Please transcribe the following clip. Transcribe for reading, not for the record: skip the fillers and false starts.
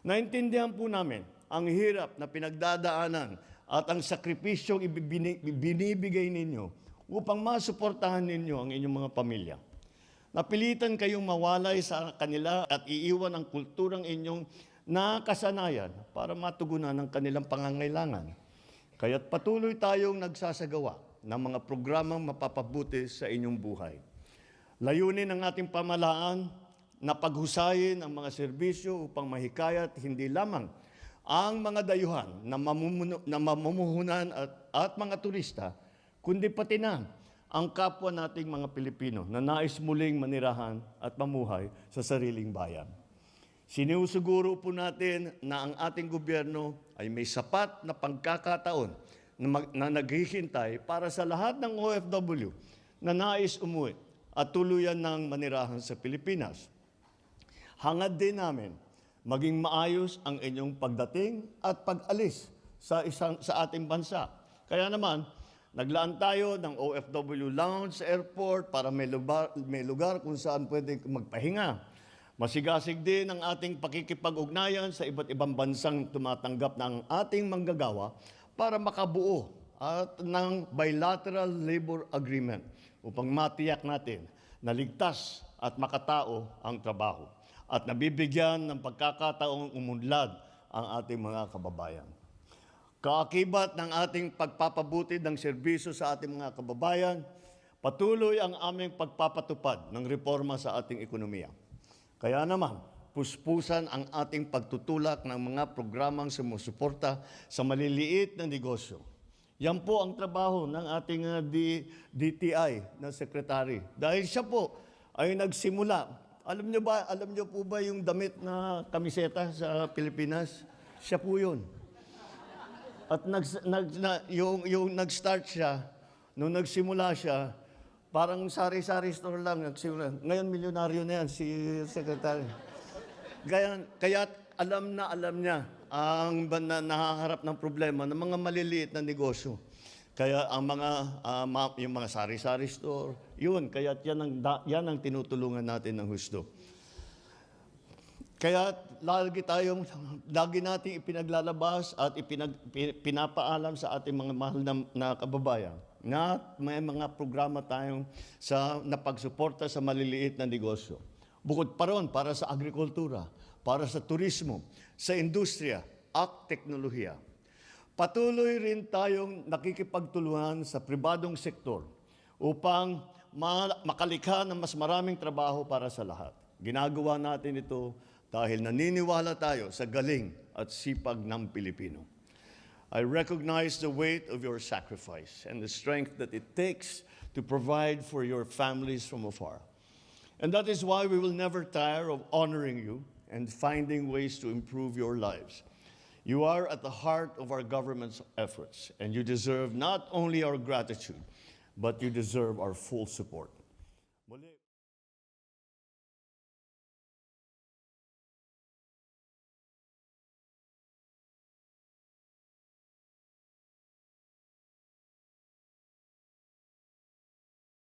Naintindihan po namin ang hirap na pinagdadaanan at ang sakripisyong binibigay ninyo upang masuportahan ninyo ang inyong mga pamilya. Napilitan kayong mawalay sa kanila at iiwan ang kulturang inyong nakasanayan para matugunan ang kanilang pangangailangan. Kaya't patuloy tayong nagsasagawa ng mga programang mapapabuti sa inyong buhay. Layunin ng ating pamahalaan na paghusayin ang mga serbisyo upang mahikayat hindi lamang ang mga dayuhan na mamumuhunan at mga turista, kundi pati na ang kapwa nating mga Pilipino na nais muling manirahan at mamuhay sa sariling bayan. Sinusuguro po natin na ang ating gobyerno ay may sapat na pagkakataon na naghihintay para sa lahat ng OFW na nais umuwi at tuluyan ng manirahan sa Pilipinas. Hangad din namin maging maayos ang inyong pagdating at pag-alis sa ating bansa. Kaya naman, naglaan tayo ng OFW lounge sa airport para may lugar kung saan pwede magpahinga. Masigasig din ang ating pakikipag-ugnayan sa iba't ibang bansang tumatanggap ng ating manggagawa para makabuo at ng bilateral labor agreement upang matiyak natin na ligtas at makatao ang trabaho at nabibigyan ng pagkakataong umunlad ang ating mga kababayan. Kaakibat ng ating pagpapabuti ng serbisyo sa ating mga kababayan, patuloy ang aming pagpapatupad ng reforma sa ating ekonomiya. Kaya naman, puspusan ang ating pagtutulak ng mga programang sumusuporta sa maliliit na negosyo. Yan po ang trabaho ng ating DTI na sekretary. Dahil siya po ay nagsimula. Alam niyo po ba yung damit na kamiseta sa Pilipinas? Siya po yun. At yung nag-start siya, nung nagsimula siya, parang sari-sari store lang nagsimula. Ngayon, milyonaryo na yan, si Secretary. Kaya alam niya ang nahaharap ng problema ng mga maliliit na negosyo. Kaya ang yung mga sari-sari store, yun, kaya yan ang tinutulungan natin ng husto. Kaya lagi nating ipinaglalabas at pinapaalam sa ating mga mahal na kababayan na may mga programa tayong na pagsuporta sa maliliit na negosyo. Bukod pa ron, para sa agrikultura, para sa turismo, sa industriya at teknolohiya. Patuloy rin tayong nakikipagtulungan sa pribadong sektor upang makalikha ng mas maraming trabaho para sa lahat. Ginagawa natin ito dahil naniniwala tayo sa galing at sipag ng Pilipino. I recognize the weight of your sacrifice and the strength that it takes to provide for your families from afar. And that is why we will never tire of honoring you and finding ways to improve your lives. You are at the heart of our government's efforts, and you deserve not only our gratitude, but you deserve our full support. Muli.